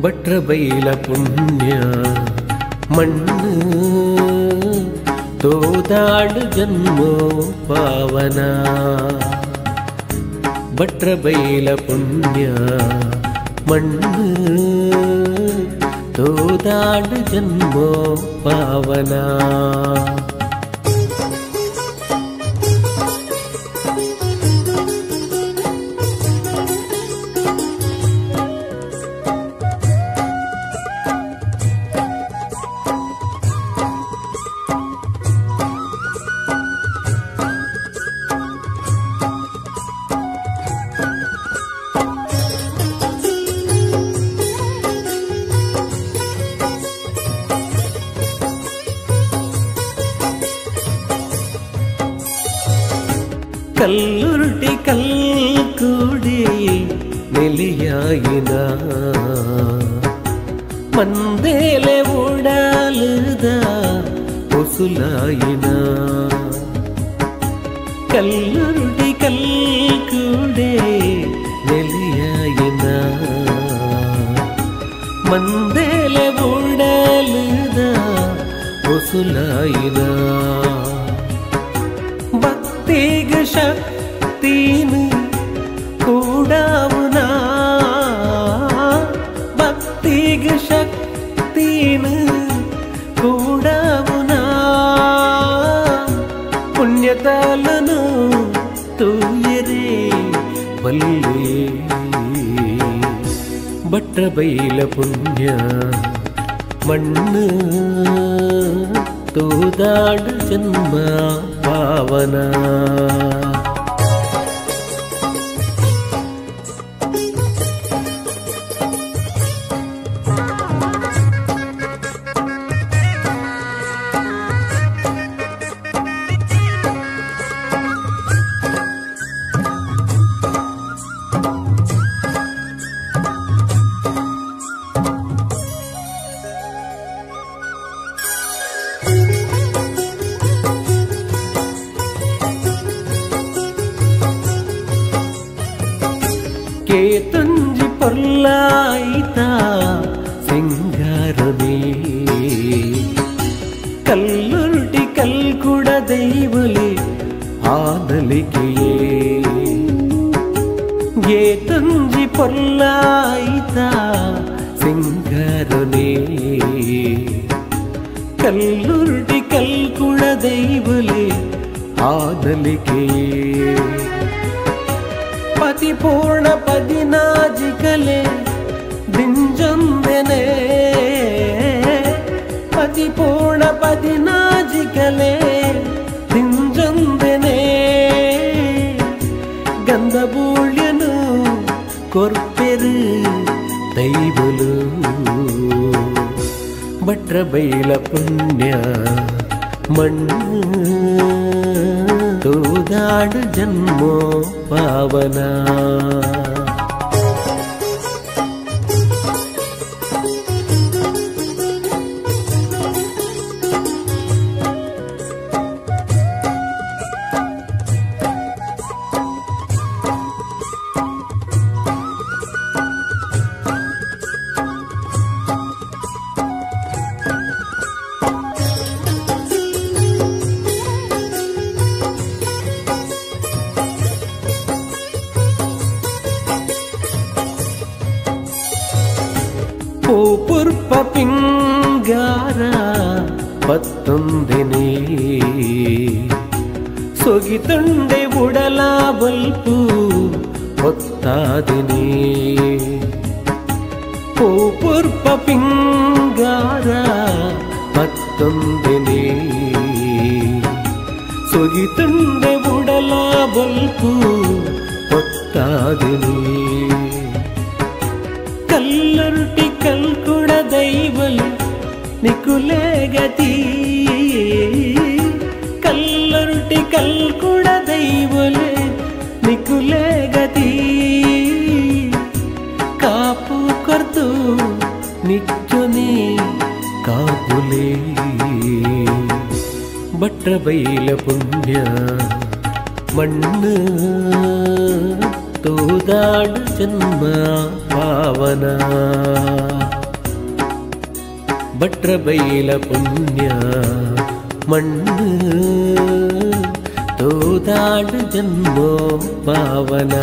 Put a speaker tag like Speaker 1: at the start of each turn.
Speaker 1: ಭಟ್ರ ಬೈಲ ಪುಣ್ಯ ಮಣ್ಣು ತೋದಾಡು ಜನ್ಮೋ ಪಾವನ ಭಟ್ರ ಬೈಲ ಪುಣ್ಯ ಮಣ್ಣು ತೋದಾಡು ಜನ್ಮೋ ಪಾವನ ಕಲ್ಲುರುಟಿ ಕಲ್ಕೂಡಿ ನೆಲೆಯಾಯಿನ ಮಂದೇಲೆ ಓಡಾಲದ ಹೊಸುಲಾಯಿನ ಕಲ್ಲುರುಟಿ ಕಲ್ಕೂಡಿ ನೆಲೆಯಾಯಿನ ಮಂದೇಲೆ ಓಡಾಲದ ಹೊಸುಲಾಯಿನ ಭಕ್ತಿಗ ಶಕ್ತಿನು ಕೂಡಾವುನಾ ಭಕ್ತಿಗ ಶಕ್ತಿನು ಕೂಡಾವುನಾ ಪುಣ್ಯತಾಲನು ತೂಯರೇ ಬಲ್ಲೆ ಭಟ್ರ ಬೈಲ ಪುಣ್ಯ ಮಣ್ಣು ತೋದಾಡು ಜನ್ಮ ಪಾವನ ಕೇತಂಜಿ ಪೊರ್ಲಾಯಿತ ಸಿಂಗಾರನೇ ಕಲ್ಲುರುಟಿ ಕಲ್ಕುಡ ದೈವಲೆ ಆದಲಿಕೆಯೇ ಕೇತಂಜಿ ಪೊರ್ಲಾಯಿತ ಸಿಂಗಾರನೇ ಕಲ್ಲುರುಟಿ ಕಲ್ಕುಡ ದೈವಲೆ ಆದಲಿಕೆಯೇ ಪತಿ ಪೂರ್ಣ ಪದಿನಾಜಿಕಲೆ ದಿಂಜೊಂದೆನೆ ಪತಿ ಪೂರ್ಣ ಪದಿನಾಜಿಕಲೆ ದಿಂಜೊಂದೆನೆ ಗಂಧಬೂಳ್ಯನು ಕೊರ್ಪೆರು ದೈವಲು ಭಟ್ರ ಬೈಲ ಪುಣ್ಯ ಮಣ್ಣು ತೋದಾಡು ಜನ್ಮೋ ಪಾವನ ಪೂಪುರ್ಪ ಪಿಂಗಾರ ಪತ್ತೊಂದೆನೇ ಸೊಗಿತೊಂಡೆ ಉಡಲ ಬಲ್ಪು ಹೊತ್ತಾದೆನೇ ಪೂಪುರ್ಪ ಪಿಂಗಾರ ಪತ್ತೊಂದೆನೇ ಸೊಗಿತೊಂಡೆ ಉಡಲ ಬಲ್ಪು ಹೊತ್ತಾದೆನೇ ಕಲ್ಲುರುಟಿ ಕಲ್ಕುಡ ದೈವಲು ನಿಕುಲೆ ಗತಿ ಕಲ್ಲುರುಟಿ ಕಲ್ಕುಡ ದೈವಲೆ ನಿಕುಲೆ ಗತಿ ಕಾಪು ಕೊರ್ತು ನಿಚ್ಚುನಿ ಕಾಪುಲೆ ಭಟ್ರ ಬೈಲ ಪುಣ್ಯ ಮಣ್ಣು ತೋದಾಡು ಜನ್ಮ ಪಾವನ ಭಟ್ರ ಬೈಲ ಪುಣ್ಯ ಮಣ್ಣು ತೋದಾಡು ಜನ್ಮ ಪಾವನ